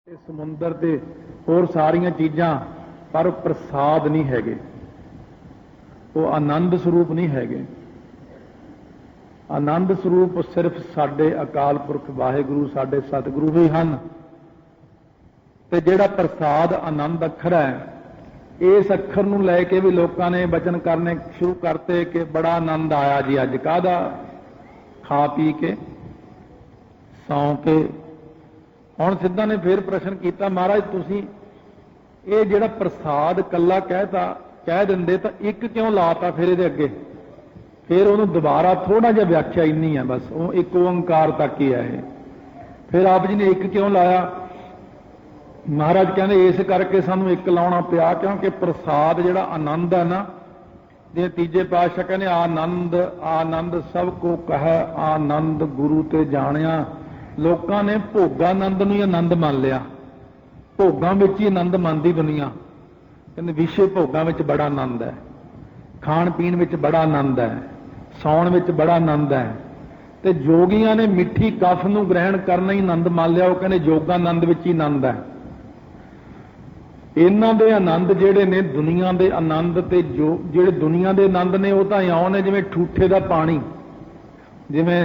समुंदर ते होर सारियां चीज़ां पर प्रसाद नहीं हैगे, वो आनंद स्वरूप नहीं हैगे। आनंद स्वरूप सिर्फ साडे अकाल पुरख वाहिगुरु साडे सतगुरु ही हन। ते जिहड़ा प्रसाद आनंद अखर है, इस अखर नूं लैके भी लोगों ने बचन करने शुरू करते कि बड़ा आनंद आया जी, अज काहदा खा पी के सौ के। हुण सिद्धा ने फिर प्रश्न किया, महाराज तुसीं ये जिहड़ा प्रसाद कला कहता कह दिंदे तो एक क्यों लाता फिर इहदे अगे? फिर उन्होंने दोबारा थोड़ा जिहा व्याख्या इन्नी है, बस वो एक ओंकार तक ही है ये। फिर आप जी ने एक क्यों लाया? महाराज कहते इस करके सानू एक लाउणा पिया, क्योंकि प्रसाद जिहड़ा आनंद है ना, जे तीजे पातशाह कहने आनंद आनंद सब को कह आनंद गुरु ते जाणिया। लोगों ने भोगानंद नूं ही आनंद मान लिया, भोगां विच ही आनंद मानदी दुनिया। कहते विषय भोगां विच बड़ा आनंद है, खाण पीण विच बड़ा आनंद है, सौण विच बड़ा आनंद है। ते जोगियां ने मिठी कफ नूं ग्रहण करना ही आनंद मान लिया। वो कहने जोगानंद विच ही आनंद है। इन्हां दे आनंद जिहड़े ने दुनिया दे आनंद ते जो जिहड़े दुनिया दे आनंद ने वो तां इउं ने जिवें ठूठे दा पानी, जिवें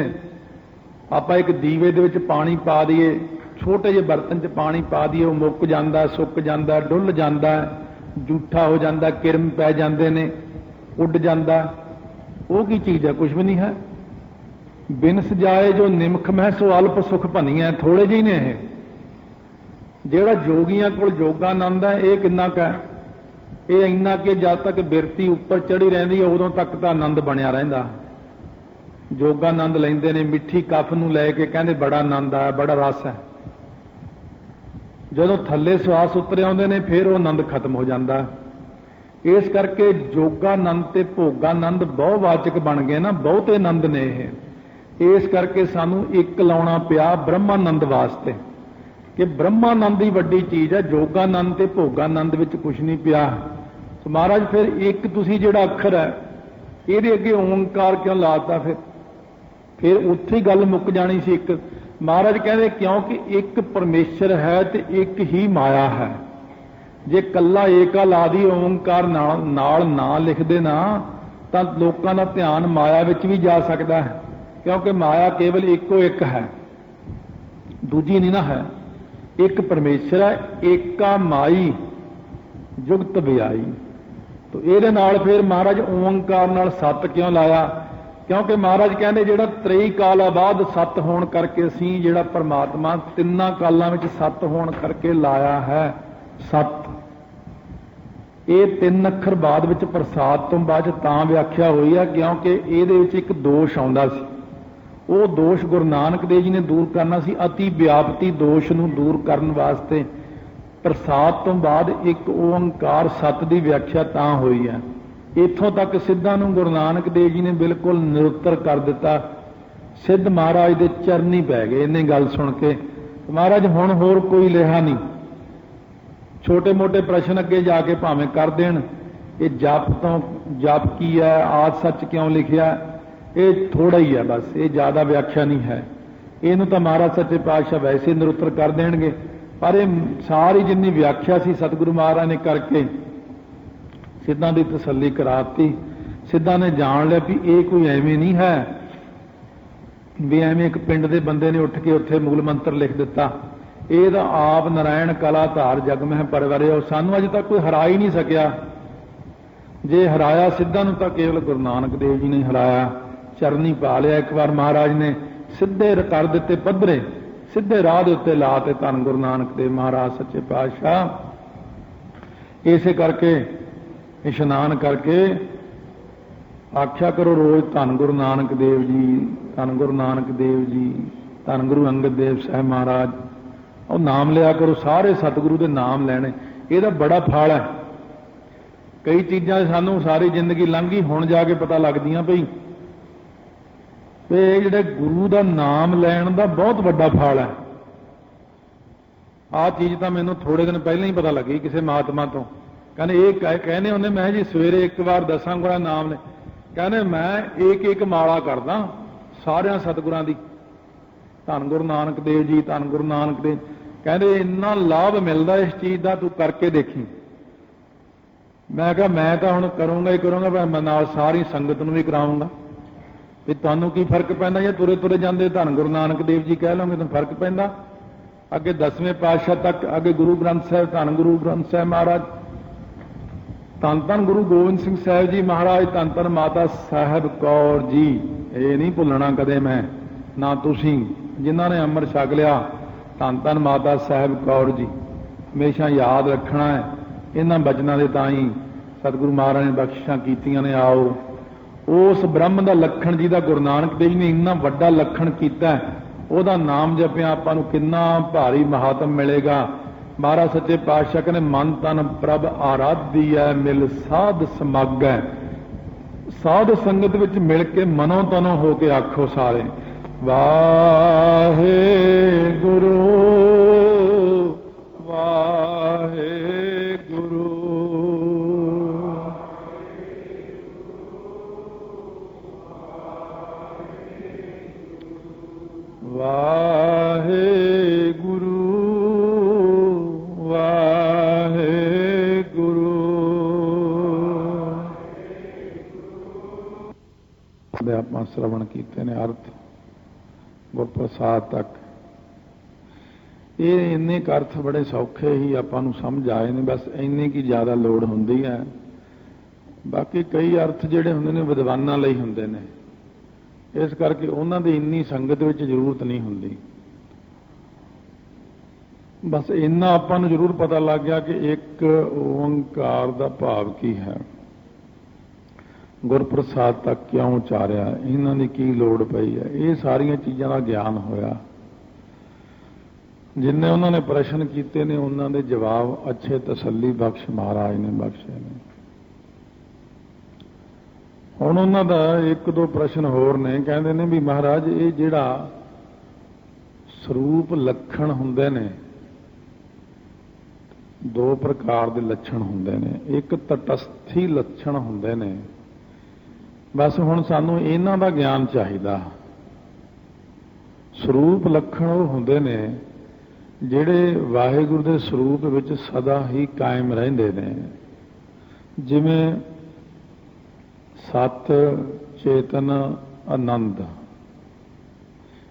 आपां एक दीवे दे विच पानी पा दईए, छोटे ਜਿਹੇ बर्तन च पानी पा दईए, वो मुक जांदा, सुक जांदा, डुੱਲ जांदा, जूठा हो जांदा, किरम पै जांदे ने, उड जांदा। वो की चीज़ है? कुछ भी नहीं है। बिन सजाए जो निमख मह सो अल्प सुख भनिया, थोड़े ਜਿਹੇ ने ये। ਜਿਹੜਾ जोगियां कोल जोगानंद है ये किन्ना क है? ये इन्ना कि जब तक बिरती उपर चढ़ी रहिंदी है उदों तक तो आनंद बनिया रहिंदा। जोगानंद लैंदे ने, मिठी कफ नूं लैके कहंदे बड़ा आनंद आया, बड़ा रस है। जदों थल्ले सवास उतरे आउंदे ने फिर वो आनंद खत्म हो जाता। इस करके जोगानंद ते भोगानंद बहुवाचक बन गए ना, बहुते आनंद ने ये। इस करके सानू एक लाउणा पिया ब्रह्मानंद वास्ते कि ब्रह्मानंद ही वड्डी चीज़ है, जोगानंद ते भोगानंद विच कुछ नहीं पिया। तो महाराज फिर एक तुसीं जिहड़ा अखर है इहदे अगे ओंकार क्यों लाता? फिर उत्थे ही गल मुक जानी सी। एक महाराज कहते क्योंकि एक परमेश्वर है तो एक ही माया है। जे कला एका ला दी ओंकार नाल ना लिख देना तो लोगों का ध्यान माया विच भी जा सकता है, क्योंकि माया केवल इको एक है, दूजी नहीं ना है। एक परमेश्वर है, एका माई जुगत बियाई। तो ये नाल फिर महाराज ओंकार नाल सत क्यों लाया? क्योंकि महाराज कहते जिहड़ा त्रेई काला बाद सत होण करके असीं जिहड़ा परमात्मा तिन्ना कालां विच सत होण करके लाया है सत। ये तीन अखर बाद विच प्रसाद तो बाद तां व्याख्या हुई है क्योंकि इहदे विच एक दोष आउंदा सी। वो दोष गुरु नानक देव जी ने दूर करना सी। अति व्यापती दोष नूं दूर करन वास्ते प्रसाद तो बाद एक ओंकार सत की व्याख्या तां हुई है। इत्थों तक सिद्धां नूं गुरु नानक देव जी ने बिल्कुल निरुत्तर कर दिता। सिद्ध महाराज दे चरनी पै गए इन्हें गल सुन के। महाराज हुण होर कोई लिहा नहीं। छोटे मोटे प्रश्न अगे जाके भावें कर देण, ये जप तो जप की है, आद सच क्यों लिखिया, ये थोड़ा ही है बस, ये ज़्यादा व्याख्या नहीं है। इनू तो महाराज सच्चे पातशाह वैसे निरुत्तर कर देंगे, पर ये सारी जिन्नी व्याख्या सी सतगुरु महाराज ने करके सिद्धां की तसल्ली कराती। सिद्धां ने जान लिया भी ये कोई एवें नहीं है भी एवें एक पिंड के बंदे ने उठ के उत्थे मूल मंत्र लिख दिता। ये तो आप नारायण कला धार जग में परवरे और सानू अज तक कोई हरा ही नहीं सकिया। जे हराया सिद्धां नूं तां केवल गुरु नानक देव जी ने हराया, चरनी पा लिया। एक बार महाराज ने सीधे कर दिते पद्धरे, सीधे राह के उत्ते लाते धन गुरु नानक देव महाराज सच्चे पातशाह। इसे करके इशनान करके आख्या करो रोज धन गुरु नानक देव जी, धन गुरु नानक देव जी, धन गुरु अंगद देव साहब महाराज। और नाम लिया करो, सारे सतगुरु के नाम लैने, यदा बड़ा फल है। कई चीज़ां सानू सारी जिंदगी लंघी हुण जाके पता लगदियां पई ये जिहड़े गुरु का नाम लैण का बहुत वड्डा फल है। आह चीज़ तो मैनूं थोड़े दिन पहले ही पता लगी किसी महात्मा तो। कहने ये कहने उन्हें मैं जी सवेरे एक बार 10 गुणा नाम ले, कहने मैं एक एक माला करदा सारिया सतगुरां दी, धन गुरु नानक देव जी, धन गुरु नानक देव। ਕਹਿੰਦੇ ਇੰਨਾ ਲਾਭ ਮਿਲਦਾ ਇਸ ਚੀਜ਼ ਦਾ, ਤੂੰ ਕਰਕੇ ਦੇਖੀ। ਮੈਂ ਕਿਹਾ ਮੈਂ ਤਾਂ ਹੁਣ ਕਰੂੰਗਾ ਹੀ ਕਰੂੰਗਾ, ਪਰ ਮੈਂ ਨਾਲ ਸਾਰੀ ਸੰਗਤ ਨੂੰ ਵੀ ਕਰਾਉਂਗਾ। ਵੀ ਤੁਹਾਨੂੰ ਕੀ ਫਰਕ ਪੈਂਦਾ ਜੇ ਤੁਰੇ ਤੁਰੇ ਜਾਂਦੇ ਧੰਨ ਗੁਰੂ ਨਾਨਕ ਦੇਵ ਜੀ ਕਹਿ ਲਓਗੇ ਤਾਂ ਫਰਕ ਪੈਂਦਾ। ਅੱਗੇ 10ਵੇਂ ਪਾਤਸ਼ਾਹ ਤੱਕ, ਅੱਗੇ ਗੁਰੂ ਗ੍ਰੰਥ ਸਾਹਿਬ, ਧੰਨ ਗੁਰੂ ਗ੍ਰੰਥ ਸਾਹਿਬ ਮਹਾਰਾਜ, ਧੰਨ ਧੰਨ ਗੁਰੂ ਗੋਬਿੰਦ ਸਿੰਘ ਸਾਹਿਬ ਜੀ ਮਹਾਰਾਜ, ਧੰਨ ਧੰਨ ਮਾਤਾ ਸਾਹਿਬ ਕੌਰ ਜੀ, ਇਹ ਨਹੀਂ ਭੁੱਲਣਾ ਕਦੇ ਮੈਂ, ਨਾ ਤੁਸੀਂ ਜਿਨ੍ਹਾਂ ਨੇ ਅੰਮ੍ਰਿਤ ਛਕ ਲਿਆ, ਧੰਨ ਧੰਨ ਮਾਤਾ ਸਾਹਿਬ ਕੌਰ ਜੀ ਹਮੇਸ਼ਾ ਯਾਦ ਰੱਖਣਾ ਹੈ। ਇਹਨਾਂ ਬਚਨਾਂ ਦੇ ਤਾਂ ਹੀ ਸਤਿਗੁਰੂ ਮਹਾਰਾਜ ਨੇ ਬਖਸ਼ਿਸ਼ਾਂ ਕੀਤੀਆਂ ਨੇ। ਆਓ ਉਸ ਬ੍ਰਹਮ ਦਾ ਲੱਖਣ ਜਿਹਦਾ ਗੁਰੂ ਨਾਨਕ ਦੇਵ ਨੇ ਇੰਨਾ ਵੱਡਾ ਲੱਖਣ ਕੀਤਾ, ਉਹਦਾ ਨਾਮ ਜਪਿਆ ਆਪਾਂ ਨੂੰ ਕਿੰਨਾ ਭਾਰੀ ਮਹਾਤਮ ਮਿਲੇਗਾ। ਮਹਾਰਾਜ ਸੱਚੇ ਪਾਤਸ਼ਾਹ ਕਹਿੰਦੇ ਮਨ ਤਨ ਪ੍ਰਭ ਆਰਾਧੀਐ ਮਿਲ ਸਾਧ ਸਮਾਗੈ। ਸਾਧ ਸੰਗਤ ਵਿੱਚ ਮਿਲ ਕੇ ਮਨੋ ਤਨੋ ਹੋ ਕੇ ਆਖੋ ਸਾਰੇ ਵਾਹਿਗੁਰੂ ਵਾਹਿਗੁਰੂ ਵਾਹਿਗੁਰੂ ਵਾਹਿਗੁਰੂ। ਆਪਾਂ ਸ਼ਰਵਣ ਕੀਤੇ ਨੇ ਅਰਥ ਗੁਰਪ੍ਰਸਾਦ ਤੱਕ। ਇਹ ਇੰਨੇ ਕੁ ਅਰਥ ਬੜੇ ਸੌਖੇ ਹੀ ਆਪਾਂ ਨੂੰ ਸਮਝ ਆਏ ਨੇ, ਬਸ ਇੰਨੀ ਕੀ ਜ਼ਿਆਦਾ ਲੋੜ ਹੁੰਦੀ ਹੈ। ਬਾਕੀ ਕਈ ਅਰਥ ਜਿਹੜੇ ਹੁੰਦੇ ਨੇ ਵਿਦਵਾਨਾਂ ਲਈ ਹੁੰਦੇ ਨੇ, ਇਸ ਕਰਕੇ ਉਹਨਾਂ ਦੀ ਇੰਨੀ ਸੰਗਤ ਵਿੱਚ ਜ਼ਰੂਰਤ ਨਹੀਂ ਹੁੰਦੀ। ਬਸ ਇੰਨਾ ਆਪਾਂ ਨੂੰ ਜ਼ਰੂਰ ਪਤਾ ਲੱਗ ਗਿਆ ਕਿ ਇੱਕ ਓੰਕਾਰ ਦਾ ਭਾਵ ਕੀ ਹੈ, ਗੁਰਪ੍ਰਸਾਦ ਤੱਕ ਕਿਉਂ ਉਚਾਰਿਆ, ਇਹਨਾਂ ਦੀ ਕੀ ਲੋੜ ਪਈ ਹੈ। ਇਹ ਸਾਰੀਆਂ ਚੀਜ਼ਾਂ ਦਾ ਗਿਆਨ ਹੋਇਆ। ਜਿੰਨੇ ਉਹਨਾਂ ਨੇ ਪ੍ਰਸ਼ਨ ਕੀਤੇ ਨੇ ਉਹਨਾਂ ਦੇ ਜਵਾਬ ਅੱਛੇ ਤਸੱਲੀ ਬਖਸ਼ ਮਹਾਰਾਜ ਨੇ ਬਖਸ਼ੇ ਨੇ। ਹੁਣ ਉਹਨਾਂ ਦਾ ਇੱਕ ਦੋ ਪ੍ਰਸ਼ਨ ਹੋਰ ਨੇ। ਕਹਿੰਦੇ ਨੇ ਵੀ ਮਹਾਰਾਜ ਇਹ ਜਿਹੜਾ ਸਰੂਪ ਲੱਛਣ ਹੁੰਦੇ ਨੇ, ਦੋ ਪ੍ਰਕਾਰ ਦੇ ਲੱਛਣ ਹੁੰਦੇ ਨੇ। ਇੱਕ ਤਟਸਥੀ ਲੱਛਣ ਹੁੰਦੇ ਨੇ, ਬਸ ਹੁਣ ਸਾਨੂੰ ਇਹਨਾਂ ਦਾ ਗਿਆਨ ਚਾਹੀਦਾ। ਸਰੂਪ ਲੱਛਣ ਉਹ ਹੁੰਦੇ ਨੇ ਜਿਹੜੇ ਵਾਹਿਗੁਰੂ ਦੇ ਸਰੂਪ ਵਿੱਚ ਸਦਾ ਹੀ ਕਾਇਮ ਰਹਿੰਦੇ ਨੇ, ਜਿਵੇਂ ਸਤ ਚੇਤਨ ਆਨੰਦ,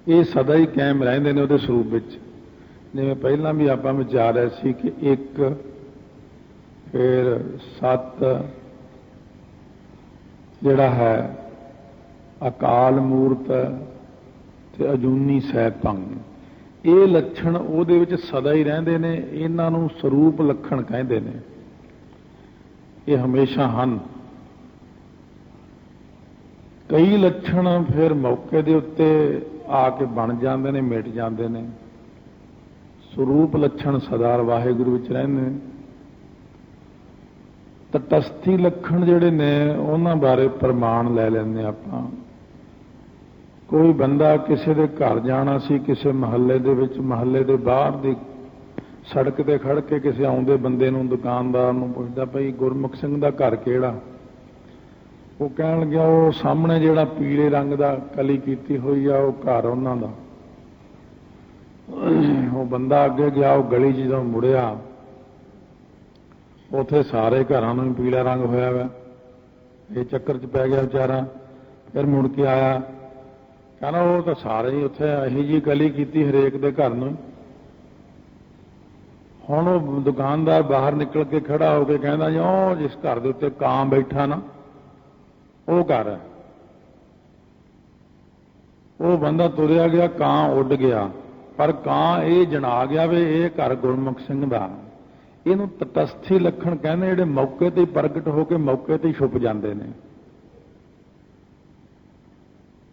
ਇਹ ਸਦਾ ਹੀ ਕਾਇਮ ਰਹਿੰਦੇ ਨੇ ਉਹਦੇ ਸਰੂਪ ਵਿੱਚ। ਜਿਵੇਂ ਪਹਿਲਾਂ ਵੀ ਆਪਾਂ ਵਿਚਾਰਿਆ ਸੀ ਕਿ ਇੱਕ, ਫਿਰ ਸਤ ਜਿਹੜਾ ਹੈ ਅਕਾਲ ਮੂਰਤ ਤੇ ਅਜੂਨੀ ਸੈਭੰ, ਇਹ ਲੱਛਣ ਉਹਦੇ ਵਿੱਚ ਸਦਾ ਹੀ ਰਹਿੰਦੇ ਨੇ। ਇਹਨਾਂ ਨੂੰ ਸਰੂਪ ਲੱਛਣ ਕਹਿੰਦੇ ਨੇ। ਇਹ ਹਮੇਸ਼ਾ ਹਨ। ਕਈ ਲੱਛਣ ਫਿਰ ਮੌਕੇ ਦੇ ਉੱਤੇ ਆ ਕੇ ਬਣ ਜਾਂਦੇ ਨੇ, ਮਿਟ ਜਾਂਦੇ ਨੇ। ਸਰੂਪ ਲੱਛਣ ਸਦਾ ਵਾਹਿਗੁਰੂ ਵਿੱਚ ਰਹਿੰਦੇ ਨੇ। ਤਟਸਥੀ ਲੱਛਣ ਜਿਹੜੇ ਨੇ ਉਹਨਾਂ ਬਾਰੇ ਪ੍ਰਮਾਣ ਲੈ ਲੈਂਦੇ ਆਪਾਂ। ਕੋਈ ਬੰਦਾ ਕਿਸੇ ਦੇ ਘਰ ਜਾਣਾ ਸੀ, ਕਿਸੇ ਮਹੱਲੇ ਦੇ ਵਿੱਚ, ਮਹੱਲੇ ਦੇ ਬਾਹਰ ਦੀ ਸੜਕ ਤੇ ਖੜ ਕੇ ਕਿਸੇ ਆਉਂਦੇ ਬੰਦੇ ਨੂੰ, ਦੁਕਾਨਦਾਰ ਨੂੰ ਪੁੱਛਦਾ ਭਈ ਗੁਰਮੁਖ ਸਿੰਘ ਦਾ ਘਰ ਕਿਹੜਾ? ਉਹ ਕਹਿਣ ਲੱਗਿਆ ਉਹ ਸਾਹਮਣੇ ਜਿਹੜਾ ਪੀਲੇ ਰੰਗ ਦਾ ਕਲੀ ਕੀਤੀ ਹੋਈ ਆ ਉਹ ਘਰ ਉਹਨਾਂ ਦਾ। ਉਹ ਬੰਦਾ ਅੱਗੇ ਗਿਆ, ਉਹ ਗਲੀ 'ਚ ਜਦੋਂ ਮੁੜਿਆ ਉੱਥੇ ਸਾਰੇ ਘਰਾਂ ਨੂੰ ਪੀਲਾ ਰੰਗ ਹੋਇਆ ਵਾ। ਇਹ ਚੱਕਰ 'ਚ ਪੈ ਗਿਆ ਵਿਚਾਰਾ। ਫਿਰ ਮੁੜ ਕੇ ਆਇਆ, ਕਹਿੰਦਾ ਉਹ ਤਾਂ ਸਾਰੇ ਹੀ ਉੱਥੇ ਇਹੀ ਜਿਹੀ ਗਲੀ ਕੀਤੀ ਹਰੇਕ ਦੇ ਘਰ ਨੂੰ। ਹੁਣ ਉਹ ਦੁਕਾਨਦਾਰ ਬਾਹਰ ਨਿਕਲ ਕੇ ਖੜਾ ਹੋ ਕੇ ਕਹਿੰਦਾ ਜੀ ਉਹ ਜਿਸ ਘਰ ਦੇ ਉੱਤੇ ਕਾਂ ਬੈਠਾ ਨਾ ਉਹ ਘਰ ਹੈ। ਉਹ ਬੰਦਾ ਤੁਰਿਆ ਗਿਆ, ਕਾਂ ਉੱਡ ਗਿਆ, ਪਰ ਕਾਂ ਇਹ ਜਣਾ ਗਿਆ ਵੀ ਇਹ ਘਰ ਗੁਰਮੁਖ ਸਿੰਘ ਦਾ। ਇਹਨੂੰ ਤਟਸਥੀ ਲੱਛਣ ਕਹਿੰਦੇ, ਜਿਹੜੇ ਮੌਕੇ ਤੇ ਪ੍ਰਗਟ ਹੋ ਕੇ ਮੌਕੇ ਤੇ ਛੁਪ ਜਾਂਦੇ ਨੇ।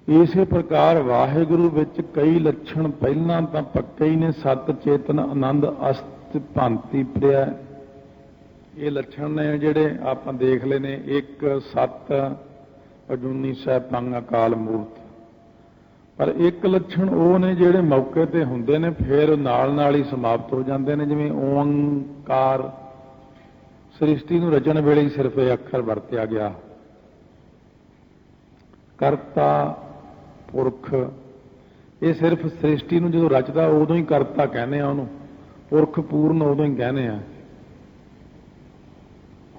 ਇਸੇ ਪ੍ਰਕਾਰ ਵਾਹਿਗੁਰੂ ਵਿੱਚ ਕਈ ਲੱਛਣ ਪਹਿਲਾਂ ਤਾਂ ਪੱਕੇ ਹੀ ਨੇ। ਸਤ ਚੇਤਨ ਆਨੰਦ ਅਸਤ ਭਾਂਤੀ ਪ੍ਰਿਆ, ਇਹ ਲੱਛਣ ਨੇ ਜਿਹੜੇ ਆਪਾਂ ਦੇਖ ਲਏ ਨੇ। ਇੱਕ ਸਤ ਅਜੂਨੀ ਸੈਭੰ ਅਕਾਲ ਮੂਰਤ। ਪਰ ਇੱਕ ਲੱਛਣ ਉਹ ਨੇ ਜਿਹੜੇ ਮੌਕੇ ਤੇ ਹੁੰਦੇ ਨੇ, ਫਿਰ ਨਾਲ ਨਾਲ ਹੀ ਸਮਾਪਤ ਹੋ ਜਾਂਦੇ ਨੇ। ਜਿਵੇਂ ਓੰਕਾਰ, ਸ੍ਰਿਸ਼ਟੀ ਨੂੰ ਰਚਣ ਵੇਲੇ ਹੀ ਸਿਰਫ ਇਹ ਅੱਖਰ ਵਰਤਿਆ ਗਿਆ। ਕਰਤਾ ਪੁਰਖ, ਇਹ ਸਿਰਫ ਸ੍ਰਿਸ਼ਟੀ ਨੂੰ ਜਦੋਂ ਰਚਦਾ ਉਦੋਂ ਹੀ ਕਰਤਾ ਕਹਿੰਦੇ ਆ ਉਹਨੂੰ। ਪੁਰਖ ਪੂਰਨ ਉਦੋਂ ਹੀ ਕਹਿੰਦੇ ਆ।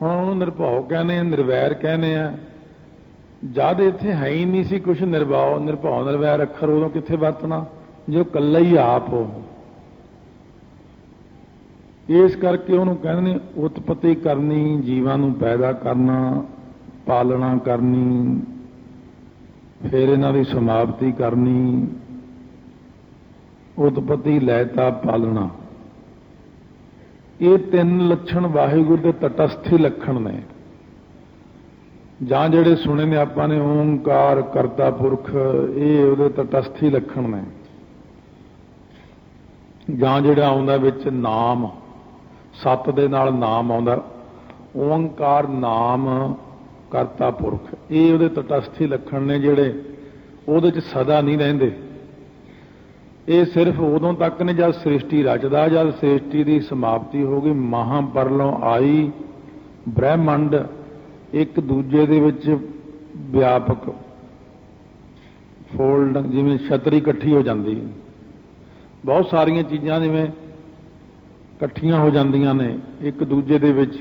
ਹੁਣ ਉਹਨੂੰ ਨਿਰਭਉ ਕਹਿੰਦੇ ਆ, ਨਿਰਵੈਰ ਕਹਿੰਦੇ ਆ। ਜਦ ਇੱਥੇ ਹੈ ਹੀ ਨਹੀਂ ਸੀ ਕੁਛ ਨਿਰਭਉ ਨਿਰਵੈਰ ਅੱਖਰ, ਉਦੋਂ ਕਿੱਥੇ ਵਰਤਣਾ ਜੋ ਇਕੱਲਾ ਹੀ ਆਪ ਹੋ। ਇਸ ਕਰਕੇ ਉਹਨੂੰ ਕਹਿੰਦੇ ਨੇ ਉਤਪਤੀ ਕਰਨੀ, ਜੀਵਾਂ ਨੂੰ ਪੈਦਾ ਕਰਨਾ, ਪਾਲਣਾ ਕਰਨੀ, ਫਿਰ ਇਹਨਾਂ ਦੀ ਸਮਾਪਤੀ ਕਰਨੀ। ਉਤਪਤੀ, ਲੈਤਾ, ਪਾਲਣਾ, ਇਹ ਤਿੰਨ ਲੱਛਣ ਵਾਹਿਗੁਰੂ ਦੇ ਤਟਸਥੀ ਲੱਛਣ ਨੇ। ਜਾਂ ਜਿਹੜੇ ਸੁਣੇ ਨੇ ਆਪਾਂ ਨੇ ਓਂਕਾਰ, ਕਰਤਾ ਪੁਰਖ, ਇਹ ਉਹਦੇ ਤਟਸਥੀ ਲੱਛਣ ਨੇ। ਜਾਂ ਜਿਹੜਾ ਆਉਂਦਾ ਵਿੱਚ ਨਾਮ, ਸੱਤ ਦੇ ਨਾਲ ਨਾਮ ਆਉਂਦਾ, ਓਂਕਾਰ, ਨਾਮ, ਕਰਤਾ ਪੁਰਖ, ਇਹ ਉਹਦੇ ਤਟਸਥੀ ਲੱਛਣ ਨੇ ਜਿਹੜੇ ਉਹਦੇ 'ਚ ਸਦਾ ਨਹੀਂ ਰਹਿੰਦੇ। ਇਹ ਸਿਰਫ ਉਦੋਂ ਤੱਕ ਨੇ ਜਦ ਸ੍ਰਿਸ਼ਟੀ ਰਚਦਾ, ਜਦ ਸ੍ਰਿਸ਼ਟੀ ਦੀ ਸਮਾਪਤੀ ਹੋ ਗਈ, ਮਹਾਂਪਰਲੋਂ ਆਈ, ਬ੍ਰਹਿਮੰਡ ਇੱਕ ਦੂਜੇ ਦੇ ਵਿੱਚ ਵਿਆਪਕ ਫੋਲਡ, ਜਿਵੇਂ ਛਤਰੀ ਇਕੱਠੀ ਹੋ ਜਾਂਦੀ ਹੈ, ਬਹੁਤ ਸਾਰੀਆਂ ਚੀਜ਼ਾਂ ਜਿਵੇਂ ਇਕੱਠੀਆਂ ਹੋ ਜਾਂਦੀਆਂ ਨੇ ਇੱਕ ਦੂਜੇ ਦੇ ਵਿੱਚ।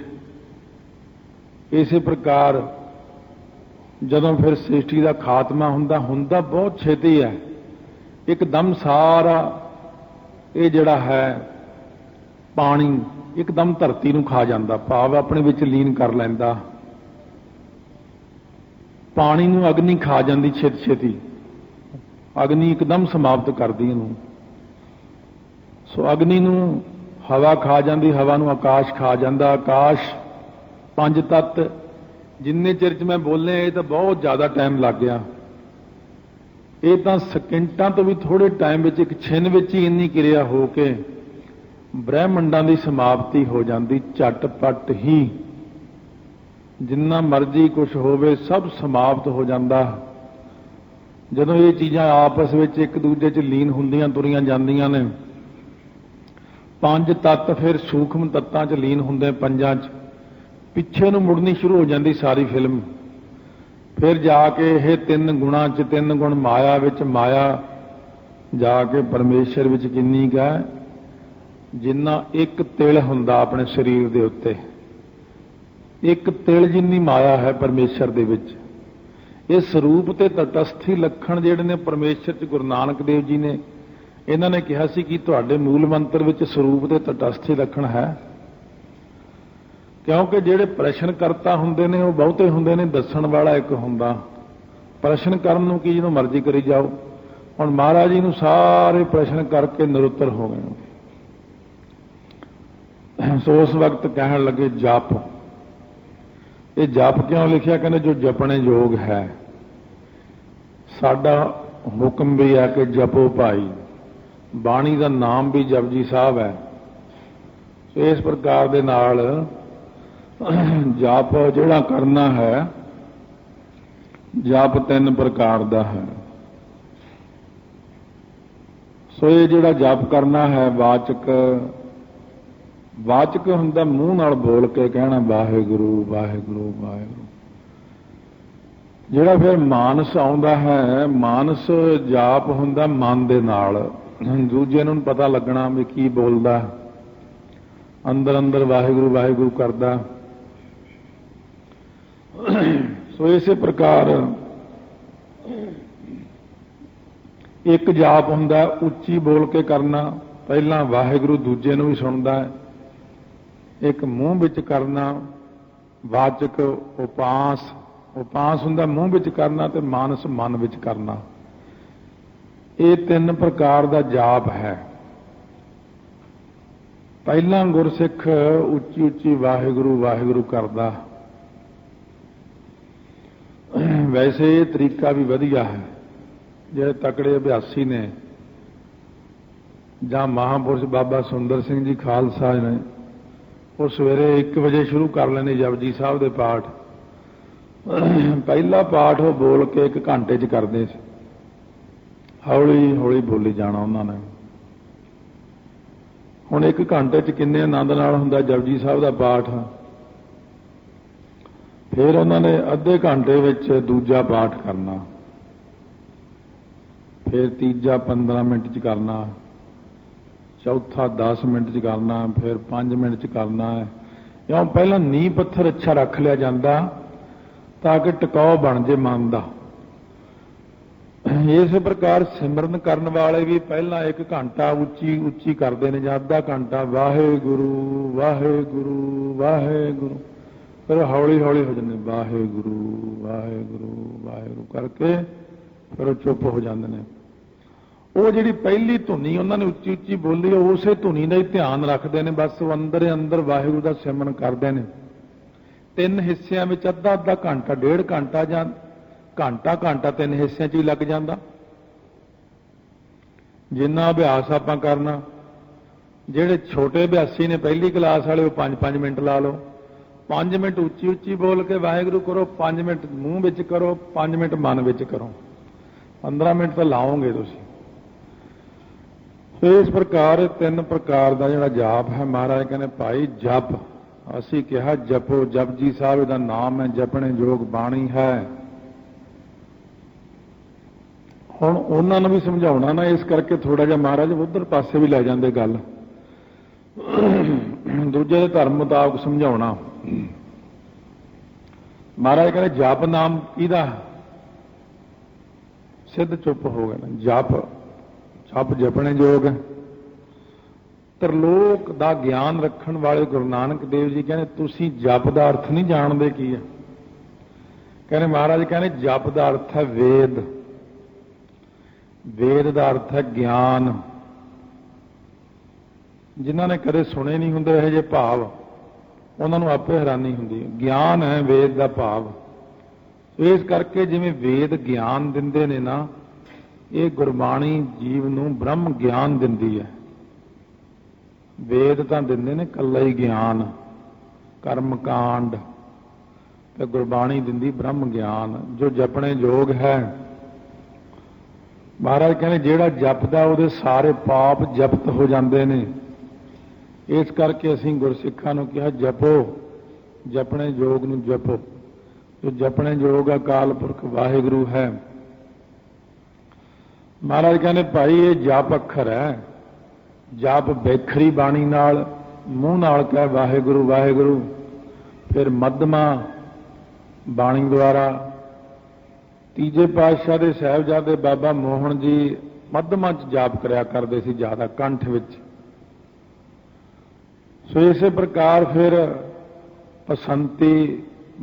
ਇਸੇ ਪ੍ਰਕਾਰ ਜਦੋਂ ਫਿਰ ਸ੍ਰਿਸ਼ਟੀ ਦਾ ਖਾਤਮਾ ਹੁੰਦਾ ਬਹੁਤ ਛੇਤੀ ਹੈ, ਇੱਕਦਮ ਸਾਰਾ ਇਹ ਜਿਹੜਾ ਹੈ ਪਾਣੀ ਇੱਕਦਮ ਧਰਤੀ ਨੂੰ ਖਾ ਜਾਂਦਾ, ਭਾਵ ਆਪਣੇ ਵਿੱਚ ਲੀਨ ਕਰ ਲੈਂਦਾ। ਪਾਣੀ ਨੂੰ ਅਗਨੀ ਖਾ ਜਾਂਦੀ ਛੇਤੀ, ਅਗਨੀ ਇੱਕਦਮ ਸਮਾਪਤ ਕਰਦੀ ਇਹਨੂੰ। ਸੋ ਅਗਨੀ ਨੂੰ ਹਵਾ ਖਾ ਜਾਂਦੀ, ਹਵਾ ਨੂੰ ਆਕਾਸ਼ ਖਾ ਜਾਂਦਾ। ਆਕਾਸ਼, ਪੰਜ ਤੱਤ, ਜਿੰਨੇ ਚਿਰ 'ਚ ਮੈਂ ਬੋਲਿਆ ਇਹ ਤਾਂ ਬਹੁਤ ਜ਼ਿਆਦਾ ਟਾਈਮ ਲੱਗ ਗਿਆ। ਇਹ ਤਾਂ ਸਕਿੰਟਾਂ ਤੋਂ ਵੀ ਥੋੜੇ ਟਾਈਮ ਵਿੱਚ, ਇੱਕ ਛਿਨ ਵਿੱਚ ਹੀ ਇੰਨੀ ਕਿਰਿਆ ਹੋ ਕੇ ਬ੍ਰਹਿਮੰਡਾਂ ਦੀ ਸਮਾਪਤੀ ਹੋ ਜਾਂਦੀ, ਝਟਪਟ ਹੀ। ਜਿੰਨਾ ਮਰਜ਼ੀ ਕੁਝ ਹੋਵੇ ਸਭ ਸਮਾਪਤ ਹੋ ਜਾਂਦਾ। ਜਦੋਂ ਇਹ ਚੀਜ਼ਾਂ ਆਪਸ ਵਿੱਚ ਇੱਕ ਦੂਜੇ 'ਚ ਲੀਨ ਹੁੰਦੀਆਂ ਤੁਰੀਆਂ ਜਾਂਦੀਆਂ ਨੇ, ਪੰਜ ਤੱਤ ਫਿਰ ਸੂਖਮ ਤੱਤਾਂ 'ਚ ਲੀਨ ਹੁੰਦੇ, ਪੰਜਾਂ 'ਚ ਪਿੱਛੇ ਨੂੰ ਮੁੜਨੀ ਸ਼ੁਰੂ ਹੋ ਜਾਂਦੀ ਸਾਰੀ ਫਿਲਮ। ਫਿਰ ਜਾ ਕੇ ਇਹ ਤਿੰਨ ਗੁਣਾਂ 'ਚ, ਤਿੰਨ ਗੁਣ ਮਾਇਆ ਵਿੱਚ, ਮਾਇਆ ਜਾ ਕੇ ਪਰਮੇਸ਼ਰ ਵਿੱਚ ਕਿੰਨੀ ਕੁ ਹੈ, ਜਿੰਨਾ ਇੱਕ ਤਿਲ ਹੁੰਦਾ ਆਪਣੇ ਸਰੀਰ ਦੇ ਉੱਤੇ, ਇੱਕ ਤਿਲ ਜਿੰਨੀ ਮਾਇਆ ਹੈ ਪਰਮੇਸ਼ਰ ਦੇ ਵਿੱਚ। ਇਹ ਸਰੂਪ ਤੇ ਤਟਸਥੀ ਲੱਛਣ ਜਿਹੜੇ ਨੇ ਪਰਮੇਸ਼ਰ 'ਚ, ਗੁਰੂ ਨਾਨਕ ਦੇਵ ਜੀ ਨੇ ਇਹਨਾਂ ਨੇ ਕਿਹਾ ਸੀ ਕਿ ਤੁਹਾਡੇ ਮੂਲ ਮੰਤਰ ਵਿੱਚ ਸਰੂਪ ਤੇ ਤਟਸਥੀ ਲੱਛਣ ਹੈ। ਕਿਉਂਕਿ ਜਿਹੜੇ ਪ੍ਰਸ਼ਨ ਕਰਤਾ ਹੁੰਦੇ ਨੇ ਉਹ ਬਹੁਤੇ ਹੁੰਦੇ ਨੇ, ਦੱਸਣ ਵਾਲਾ ਇੱਕ ਹੁੰਦਾ। ਪ੍ਰਸ਼ਨ ਕਰਨ ਨੂੰ ਕੀ ਜਦੋਂ ਮਰਜ਼ੀ ਕਰੀ ਜਾਓ। ਹੁਣ ਮਹਾਰਾਜ ਜੀ ਨੂੰ ਸਾਰੇ ਪ੍ਰਸ਼ਨ ਕਰਕੇ ਨਿਰੁੱਤਰ ਹੋ ਗਏ। ਸੋ ਉਸ ਵਕਤ ਕਹਿਣ ਲੱਗੇ ਜਪ। ਇਹ ਜਪ ਕਿਉਂ ਲਿਖਿਆ? ਕਹਿੰਦੇ ਜੋ ਜਪਣੇ ਯੋਗ ਹੈ। ਸਾਡਾ ਹੁਕਮ ਵੀ ਹੈ ਕਿ ਜਪੋ ਭਾਈ, ਬਾਣੀ ਦਾ ਨਾਮ ਵੀ ਜਪਜੀ ਸਾਹਿਬ ਹੈ। ਸੋ ਇਸ ਪ੍ਰਕਾਰ ਦੇ ਨਾਲ ਜਪ ਜਿਹੜਾ ਕਰਨਾ ਹੈ, ਜਪ ਤਿੰਨ ਪ੍ਰਕਾਰ ਦਾ ਹੈ। ਸੋ ਇਹ ਜਿਹੜਾ ਜਪ ਕਰਨਾ ਹੈ, ਵਾਚਕ ਹੁੰਦਾ, ਮੂੰਹ ਨਾਲ ਬੋਲ ਕੇ ਕਹਿਣਾ ਵਾਹਿਗੁਰੂ ਵਾਹਿਗੁਰੂ ਵਾਹਿਗੁਰੂ। ਜਿਹੜਾ ਫਿਰ ਮਾਨਸ ਆਉਂਦਾ ਹੈ, ਮਾਨਸ ਜਾਪ ਹੁੰਦਾ ਮਨ ਦੇ ਨਾਲ, ਦੂਜੇ ਨੂੰ ਪਤਾ ਲੱਗਣਾ ਵੀ ਕੀ ਬੋਲਦਾ, ਅੰਦਰ ਅੰਦਰ ਵਾਹਿਗੁਰੂ ਵਾਹਿਗੁਰੂ ਕਰਦਾ। ਸੋ ਇਸੇ ਪ੍ਰਕਾਰ ਇੱਕ ਜਾਪ ਹੁੰਦਾ ਉੱਚੀ ਬੋਲ ਕੇ ਕਰਨਾ, ਪਹਿਲਾਂ ਵਾਹਿਗੁਰੂ ਦੂਜੇ ਨੂੰ ਵੀ ਸੁਣਦਾ ਹੈ। ਇੱਕ ਮੂੰਹ ਵਿੱਚ ਕਰਨਾ, ਵਾਚਕ ਉਪਾਸ ਹੁੰਦਾ ਮੂੰਹ ਵਿੱਚ ਕਰਨਾ, ਤੇ ਮਾਨਸ ਮਨ ਵਿੱਚ ਕਰਨਾ। ਇਹ ਤਿੰਨ ਪ੍ਰਕਾਰ ਦਾ ਜਾਪ ਹੈ। ਪਹਿਲਾਂ ਗੁਰਸਿੱਖ ਉੱਚੀ ਉੱਚੀ ਵਾਹਿਗੁਰੂ ਵਾਹਿਗੁਰੂ ਕਰਦਾ। ਵੈਸੇ ਇਹ ਤਰੀਕਾ ਵੀ ਵਧੀਆ ਹੈ। ਜਿਹੜੇ ਤਕੜੇ ਅਭਿਆਸੀ ਨੇ, ਜਾਂ ਮਹਾਂਪੁਰਸ਼ ਬਾਬਾ ਸੁੰਦਰ ਸਿੰਘ ਜੀ ਖਾਲਸਾ ਨੇ, ਉਹ ਸਵੇਰੇ 1 ਵਜੇ ਸ਼ੁਰੂ ਕਰ ਲੈਂਦੇ ਜਪਜੀ ਸਾਹਿਬ ਦੇ ਪਾਠ। ਪਹਿਲਾ ਪਾਠ ਉਹ ਬੋਲ ਕੇ 1 ਘੰਟੇ 'ਚ ਕਰਦੇ ਸੀ। ਹੌਲੀ ਹੌਲੀ ਬੋਲੀ ਜਾਣਾ ਉਹਨਾਂ ਨੇ। ਹੁਣ 1 ਘੰਟੇ 'ਚ ਕਿੰਨੇ ਆਨੰਦ ਨਾਲ ਹੁੰਦਾ ਜਪਜੀ ਸਾਹਿਬ ਦਾ ਪਾਠ। ਫਿਰ ਉਹਨਾਂ ਨੇ ਅੱਧੇ ਘੰਟੇ ਵਿੱਚ ਦੂਜਾ ਪਾਠ ਕਰਨਾ, ਫਿਰ ਤੀਜਾ 15 ਮਿੰਟ 'ਚ ਕਰਨਾ, चौथा 10 मिनट च करना, फिर 5 मिनट च करना है। क्यों पहला नींह पत्थर अच्छा रख लिया जाता ताकि टिकाव बन जे मन का। इस प्रकार सिमरन करने वाले भी पहला 1 घंटा उच्ची उच्ची करते हैं, ਜਾਂ ਅੱਧਾ घंटा वाहेगुरु वाहेगुरु वाहेगुरु, फिर हौली हौली हो जाते वाहेगुरु वाहेगुरु वाहेगुरु करके फिर चुप हो जाते हैं। वो जी पहली धुनी उन्होंने उच्ची उच्ची बोली, उस धुनी का ही ध्यान रखते हैं, बस वो अंदर अंदर वाहिगुरू का सिमरन करते हैं। 3 हिस्सों में अद्धा अद्धा घंटा, 1.5 घंटा ਜਾਂ घंटा घंटा 3 हिस्सों च ही लग जाता। जिन्ना अभ्यास आप करना, जेडे छोटे अभ्यासी ने पहली क्लास वाले वो 5-5 मिनट ला लो। 5 मिनट उच्ची उच्ची बोल के वाहिगुरू करो, 5 मिनट मूँह विच करो, 5 मिनट मन विच करो, 15 मिनट तो लाओगे तुसीं। तो इस प्रकार 3 प्रकार का जो जाप है, महाराज कहने भाई जप, असी कहा जपो, जपजी साहब का नाम है, जपने जोग बाणी है। हुण उन्होंने भी समझाउणा ना, इस करके थोड़ा जिहा महाराज उधर पासे भी लै जांदे गल, दूजे दे धर्म मुताबक समझाउणा। महाराज कहने जप नाम किहदा, सिद्ध चुप हो गए ना। जप जप जपने जोग। त्रिलोक का ज्ञान रखण वाले गुरु नानक देव जी कहने तुसीं जप का अर्थ नहीं जानते की है। कहने महाराज कहने जप का अर्थ है वेद, वेद का अर्थ है ज्ञान। जिन्होंने कदे सुने नहीं होंगे यह जे भाव, उन्होंने आपे हैरानी होंदी। ज्ञान है वेद का भाव। इस करके जिवें वेद ज्ञान दिंदे ने ना, ये गुरबाणी जीव नूं ब्रह्म ज्ञान दिंदी है। वेद तां दिंदे ने कल्ला ही ज्ञान, कर्म कांड, ते गुरबाणी दिंदी ब्रह्म ज्ञान जो जपने योग है। महाराज कहने जेड़ा जपदा उहदे सारे पाप जपत हो जाते हैं। इस करके असीं गुरसिखां नूं कहा जपो, जपने योग नूं जपो। जो जपने योग अकाल पुरख वाहिगुरू है। महाराज कहने भाई ये जप अखर है, जप बेखरी बाणी नाल मूँह नाल कह वाहिगुरू वाहिगुरू, फिर मध्यमा बाणी द्वारा। तीजे पातशाह दे साहिबजादे बाबा मोहन जी मध्यमा च जाप करया करते सी, ज्यादा कंठ विच। सो इस प्रकार फिर पसंती